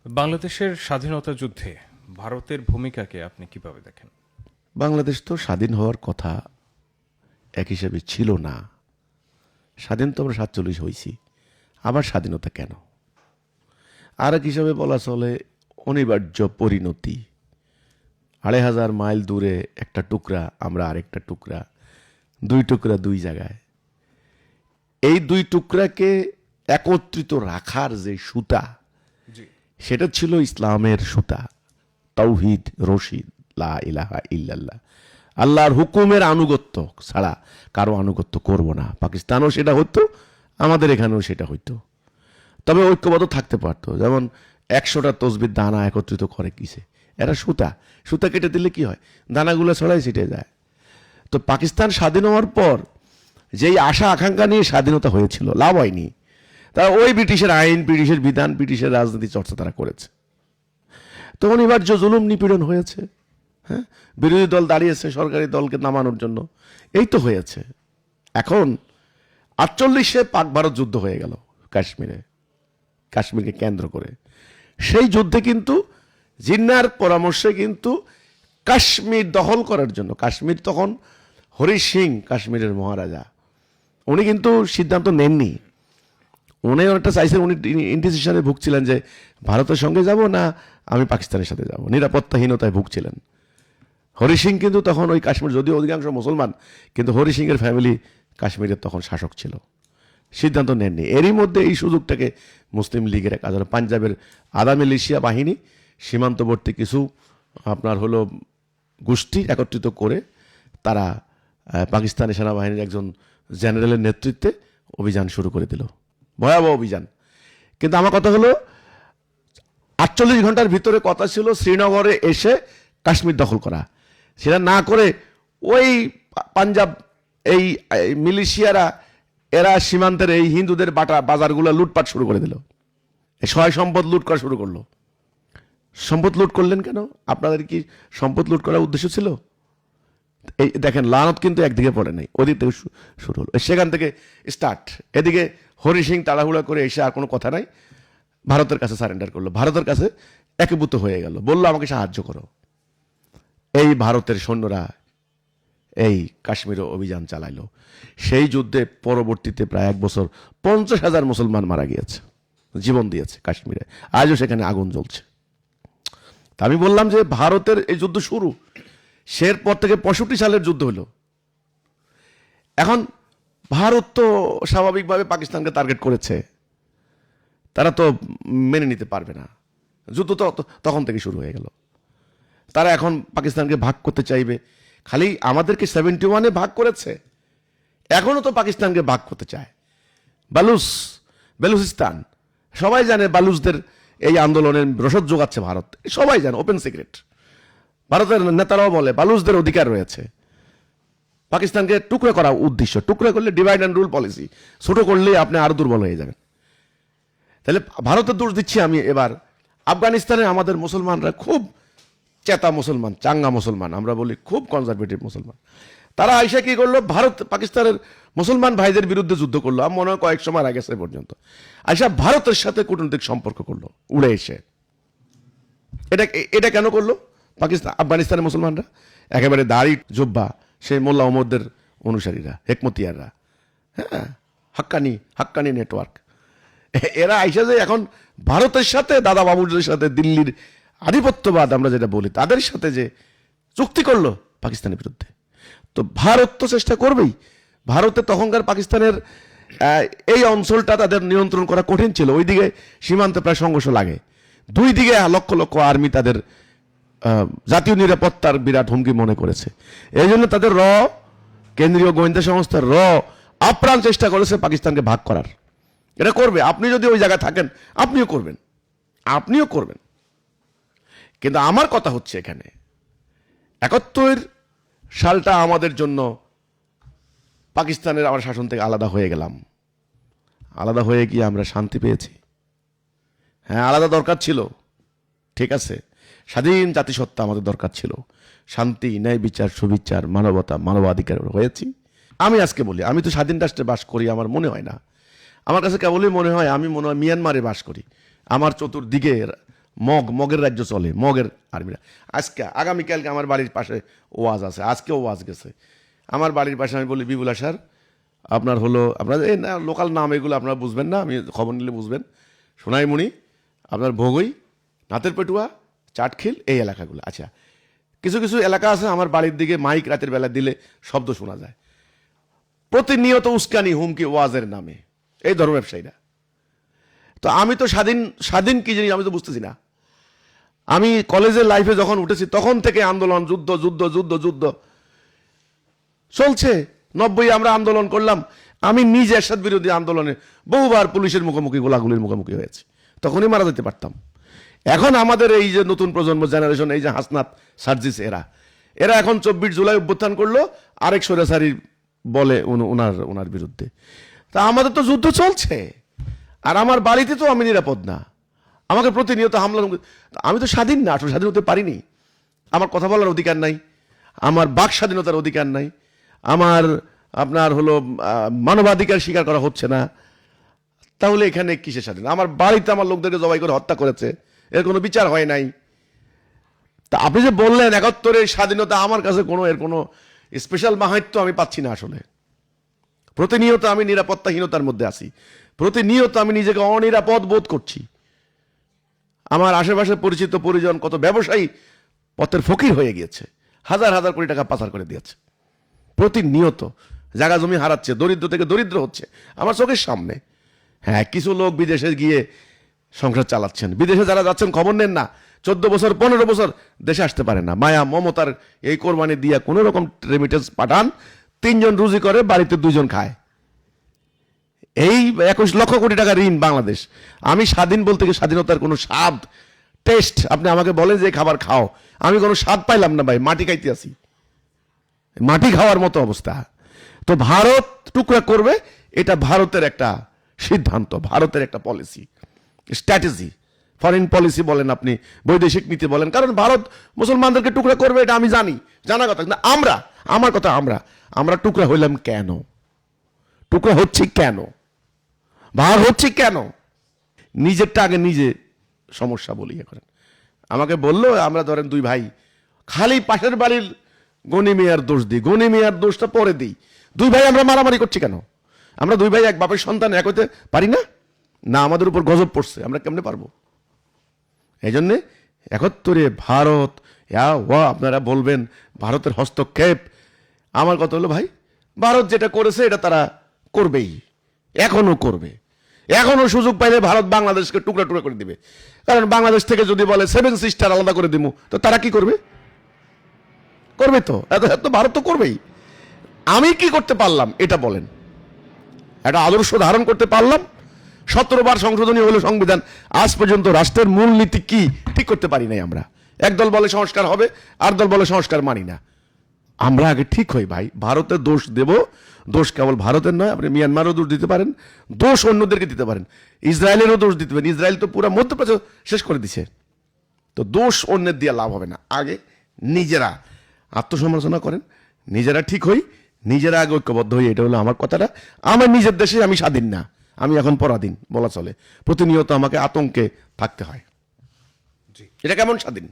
বাংলাদেশের স্বাধীনতা যুদ্ধে ভারতের ভূমিকাকে আপনি কিভাবে দেখেন? বাংলাদেশ তো স্বাধীন হওয়ার কথা এক হিসাবে ছিল না। স্বাধীন তো আমরা 47 হয়েছি, আবার স্বাধীনতা কেন? আর এক হিসাবে বলা চলে অনিবার্য পরিণতি। 2500 মাইল দূরে একটা টুকরা, আমরা আরেকটা টুকরা, দুই টুকরা দুই জায়গায়। এই দুই টুকরাকে একত্রিত রাখার যে সুতা, সেটা ছিল ইসলামের সুতা, তাওহীদ, রশিদ, লা ইলাহা ইল্লাল্লাহ। আল্লাহর হুকুমের আনুগত্য ছাড়া কারো আনুগত্য করব না। পাকিস্তানও সেটা হতো, আমাদের এখানেও সেটা হইতো। তবে ঐক্যবদ্ধ থাকতে পারতো। যেমন 100টা তসবির দানা একত্রিত করে কিসে? এরা সুতা, সুতা কেটে দিলে কি হয়? দানাগুলো ছড়াই ছিটে যায়। তো পাকিস্তান স্বাধীন হওয়ার পর যেই আশা আকাঙ্ক্ষা নিয়ে স্বাধীনতা হয়েছিল, লাভ হয়নি। তারা ওই ব্রিটিশের আইন, ব্রিটিশের বিধান, ব্রিটিশের রাজনীতি চর্চা তারা করেছে। তো অনিবার্য জুলুম নিপীড়ন হয়েছে। হ্যাঁ, বিরোধী দল দাঁড়িয়েছে সরকারি দলকে নামানোর জন্য, এই তো হয়েছে। এখন 48-এ পাক ভারত যুদ্ধ হয়ে গেল কাশ্মীরকে কেন্দ্র করে। সেই যুদ্ধে কিন্তু জিন্নার পরামর্শে কিন্তু কাশ্মীর দখল করার জন্য, কাশ্মীর তখন হরি সিং কাশ্মীরের মহারাজা, উনি কিন্তু সিদ্ধান্ত নেননি। উনি অনেকটা চাইছেন, উনি ইনডিসিশনে ভুগছিলেন যে ভারতের সঙ্গে যাব না আমি পাকিস্তানের সাথে যাব, নিরাপত্তাহীনতায় ভুগছিলেন। হরি সিং কিন্তু তখন ওই কাশ্মীর, যদিও অধিকাংশ মুসলমান, কিন্তু হরি সিংয়ের ফ্যামিলি কাশ্মীরের তখন শাসক ছিল, সিদ্ধান্ত নেননি। এরই মধ্যে এই সুযোগটাকে মুসলিম লীগের কাজ হলো, পাঞ্জাবের আধা মিলিশিয়া বাহিনী, সীমান্তবর্তী কিছু আপনার হলো গোষ্ঠী একত্রিত করে তারা পাকিস্তানি সেনাবাহিনীর একজন জেনারেলের নেতৃত্বে অভিযান শুরু করে দিল, ভয়াবহ অভিযান। কিন্তু আমার কথা হলো 48 ঘন্টার ভিতরে কথা ছিল শ্রীনগরে এসে কাশ্মীর দখল করা। সেটা না করে ওই পাঞ্জাব এই মিলিশিয়ারা, এরা সীমান্তের এই হিন্দুদের বাজারগুলো লুটপাট শুরু করে দিল, সহায় সম্পদ লুট করা শুরু করলো। সম্পদ লুট করলেন কেন? আপনাদের কি সম্পদ লুট করার উদ্দেশ্য ছিল? এই দেখেন, লানত কিন্তু একদিকে পড়ে নাই, ওদিক থেকে শুরু হলো, সেখান থেকে স্টার্ট। এদিকে হরি সিং তাড়াহুড়া করে এসে আর কোনো কথা নাই, ভারতের কাছে সারেন্ডার করলো, ভারতের কাছে একীভূত হয়ে গেল, বললো আমাকে সাহায্য করো। এই ভারতের সৈন্যরা এই কাশ্মীরে অভিযান চালাইলো। সেই যুদ্ধে পরবর্তীতে প্রায় 1 বছর 50,000 মুসলমান মারা গিয়েছে, জীবন দিয়েছে কাশ্মীরে, আজও সেখানে আগুন জ্বলছে। তা আমি বললাম যে ভারতের এই যুদ্ধ শুরু, সের পর থেকে 65 সালের যুদ্ধ হলো। এখন ভারত তো স্বাভাবিকভাবে পাকিস্তানকে টার্গেট করেছে, তারা তো মেনে নিতে পারবে না। যুদ্ধ তো তখন থেকে শুরু হয়ে গেল। তারা এখন পাকিস্তানকে ভাগ করতে চাইবে। খালি আমাদেরকে 71-এ ভাগ করেছে, এখনো তো পাকিস্তানকে ভাগ করতে চায়। বেলুচিস্তান, সবাই জানে বালুচদের এই আন্দোলনের রসদ যোগাচ্ছে ভারত, সবাই জানে, ওপেন সিক্রেট। ভারতের নেতারাও বলে বালুচদের অধিকার রয়েছে। পাকিস্তানকে টুকরো করা উদ্দেশ্য, টুকরো করলে ডিভাইড অ্যান্ড রুল পলিসি, ছোট করলে আপনি আরো দুর্বল হয়ে যাবেন। তাহলে ভারতের দোষ দিচ্ছি আমি এবার। আফগানিস্তানে আমাদের মুসলমানরা খুব চেতা মুসলমান, চাঙ্গা মুসলমান, আমরা বলি খুব কনজারভেটিভ মুসলমান। তারা আইসা কি করলো, ভারত পাকিস্তানের মুসলমান ভাইদের বিরুদ্ধে যুদ্ধ করলো। আমি মনে হয় কয়েক সময় আগে সে পর্যন্ত আইসা ভারতের সাথে কূটনৈতিক সম্পর্ক করলো উড়ে এসে। এটা কেন করলো? আফগানিস্তানের মুসলমানরা একেবারে দাড়ি জুব্বা, সেই মোল্লা ওমরদের অনুসারীরা, হেকমতিয়াররা, হ্যাঁ, হাক্কানি নেটওয়ার্ক, এরা আইসা যে এখন ভারতের সাথে, দাদা বাবুদের সাথে, দিল্লির আধিপত্যবাদ আমরা যেটা বলি, তাদের সাথে যে চুক্তি করলো পাকিস্তানের বিরুদ্ধে। তো ভারত তো চেষ্টা করবেই। ভারতে তখনকার পাকিস্তানের এই অঞ্চলটা তাদের নিয়ন্ত্রণ করা কঠিন ছিল। ওইদিকে সীমান্তে প্রায় সংঘর্ষ লাগে, দুই দিকে লক্ষ লক্ষ আর্মি তাদের জাতীয় নিরাপত্তার বিরাট হুমকি মনে করেছে। এই জন্য তাদের কেন্দ্রীয় গোয়েন্দা সংস্থার আপ্রাণ চেষ্টা করেছে পাকিস্তানকে ভাগ করার। এটা করবে, আপনি যদি ওই জায়গায় থাকেন আপনিও করবেন। কিন্তু আমার কথা হচ্ছে এখানে 71 সালটা আমাদের জন্য, পাকিস্তানের আমার শাসন থেকে আলাদা হয়ে গেলাম, আলাদা হয়ে গিয়ে আমরা শান্তি পেয়েছি। হ্যাঁ, আলাদা দরকার ছিল, ঠিক আছে, স্বাধীন জাতিসত্তা আমাদের দরকার ছিল, শান্তি, ন্যায় বিচার, সুবিচার, মানবতা, মানবাধিকার হয়েছি। আমি আজকে বলি, আমি তো স্বাধীন রাষ্ট্রে বাস করি, আমার মনে হয় না, আমার কাছে কেবলই মনে হয় আমি মিয়ানমারে বাস করি। আমার চতুর্দিকে মগের রাজ্য চলে, মগের আর্মিরা। আগামীকালকে আমার বাড়ির পাশে ওয়াজ আছে, আজকেও ওয়াজ গেছে আমার বাড়ির পাশে। আমি বলি বিপুল স্যার আপনার হলো, আপনার এই লোকাল নাম এগুলো আপনারা বুঝবেন না, আমি খবর নিলে বুঝবেন, সোনাইমুড়ি, আপনার ভোগই, নাতের পেটুয়া, চাটখিল, এই এলাকাগুলো। আচ্ছা, কিছু কিছু এলাকা আছে আমার বাড়ির দিকে মাইক রাতের বেলা দিলে শব্দ শোনা যায়, প্রতিনিয়ত উস্কানি হুমকি ওয়াজের নামে এই ধর্ম ব্যবসায়ীরা। তো আমি তো স্বাধীন কি জিনিস আমি তো বুঝতেছি না। আমি কলেজের লাইফে যখন উঠেছি তখন থেকে আন্দোলন, যুদ্ধ যুদ্ধ যুদ্ধ যুদ্ধ চলছে। 90 আমরা আন্দোলন করলাম, আমি নিজে এরশাদ বিরোধী আন্দোলনে বহুবার পুলিশের মুখোমুখি, গোলাগুলির মুখোমুখি হয়েছে, তখনই মারা যেতে পারতাম। এখন আমাদের এই যে নতুন প্রজন্ম জেনারেশন, এই যে হাসনাত, সার্জিস, এরা এখন 24 জুলাই অভ্যুত্থান করলো আরেক স্বৈরাচারী বলে ওনার বিরুদ্ধে। তা আমাদের তো যুদ্ধ চলছে, আর আমার বাড়িতে তো আমি নিরাপদ না, আমাকে প্রতিনিয়ত হামলা। আমি তো স্বাধীন না, আসলে স্বাধীন হতে পারিনি। আমার কথা বলার অধিকার নাই, আমার বাক স্বাধীনতার অধিকার নাই, আমার আপনার হলো মানবাধিকার স্বীকার করা হচ্ছে না। তাহলে এখানে কিসের স্বাধীন? আমার বাড়িতে আমার লোকদেরকে জবাই করে হত্যা করেছে, এর কোনো বিচার হয় নাই। তা আপনি যে বললেন 71-এর স্বাধীনতা, আমার কাছে এর কোনো স্পেশাল মাহাত্ম্য আমি পাচ্ছি না। আসলে প্রতিনিয়ত আমি নিরাপত্তাহীনতার মধ্যে আছি, প্রতিনিয়ত আমি নিজেকে অনিরাপদ বোধ করছি। আমার আশেপাশে পরিচিত পরিজন কত ব্যবসায়ী পথের ফকির হয়ে গিয়েছে, হাজার হাজার কোটি টাকা পাচার করে দিয়েছে, প্রতিনিয়ত জায়গা জমি হারাচ্ছে, দরিদ্র থেকে দরিদ্র হচ্ছে আমার চোখের সামনে। হ্যাঁ, কিছু লোক বিদেশে গিয়ে সংসার চালাচ্ছেন, বিদেশে যারা যাচ্ছেন খবর নেন না, 14 বছর 15 বছর দেশে আসতে পারে না, মায়া মমতার এই কোরবানি দিয়ে কোনো রকম রেমিটেন্স পাঠান, 3 জন রুজি করে, বাড়িতে 2 জন খায়। এই 21 লক্ষ কোটি টাকা ঋণ বাংলাদেশ। আমি স্বাধীন বলতে কি স্বাধীনতার কোনো স্বাদ, টেস্ট আপনি আমাকে বলেন যে খাবার খাও, আমি কোনো স্বাদ পাইলাম না ভাই, মাটি খাইতে আসি, মাটি খাওয়ার মতো অবস্থা। তো ভারত টুকরা করবে, এটা ভারতের একটা সিদ্ধান্ত, ভারতের একটা পলিসি, স্ট্র্যাটেজি, ফরেন পলিসি বলেন আপনি, বৈদেশিক নীতি বলেন। কারণ ভারত মুসলমানদেরকে টুকরা করবে এটা আমি জানি, জানা কথা। কিন্তু আমার কথা, আমরা টুকরা হইলাম কেন? টুকরা হচ্ছে কেন? ভাগ হচ্ছে কেন? নিজেরটা আগে নিজে সমস্যা বলি। এখন আমাকে বললো আমরা ধরেন 2 ভাই, খালি পাশের বাড়ির গনি মিয়ার দোষ দিই, গনি মিয়ার দোষটা পরে দিই। 2 ভাই আমরা মারামারি করছি কেন? আমরা 2 ভাই এক বাপের সন্তান, এক হইতে পারি না? না, আমাদের উপর গজব পড়ছে, আমরা কেমনে পারবো? এই জন্যে 71-এ ভারত, আপনারা বলবেন ভারতের হস্তক্ষেপ। আমার কথা হলো ভাই, ভারত যেটা করেছে এটা তারা করবেই, এখনো করবে। এখনো সুযোগ পাইলে ভারত বাংলাদেশকে টুকরা টুকরা করে দিবে। কারণ বাংলাদেশ থেকে যদি বলে 7 সিস্টার আলাদা করে দিব, তো তারা কি করবে? করবে তো, এত ভারত তো করবেই। আমি কি করতে পারলাম এটা বলেন? একটা আদর্শ ধারণ করতে পারলাম, 17 বার সংশোধনী হলো সংবিধান, আজ পর্যন্ত রাষ্ট্রের মূল নীতি কি ঠিক করতে পারি নাই আমরা। একদল বলে সংস্কার হবে, আর দল বলে সংস্কার মানি না। আমরা আগে ঠিক হই ভাই, ভারতের দোষ দেব, দোষ কেবল ভারতের নয়, আপনি মিয়ানমারও দোষ দিতে পারেন, দোষ অন্যদেরকে দিতে পারেন, ইসরায়েলেরও দোষ দিতে পারেন, ইসরায়েল তো পুরো মধ্যপ্রাচ্য শেষ করে দিছে। তো দোষ অন্যের দিয়ে লাভ হবে না, আগে নিজেরা আত্মসমালোচনা করেন, নিজেরা ঠিক হই, নিজেরা আগে ঐক্যবদ্ধ হই। এটা হলো আমার কথাটা। আমার নিজের দেশে আমি স্বাধীন না, আমি এখন পরাধীন বলা চলে। প্রতিনিয়ত আমাকে আতঙ্কে থাকতে হয়। এটা কেমন স্বাধীন?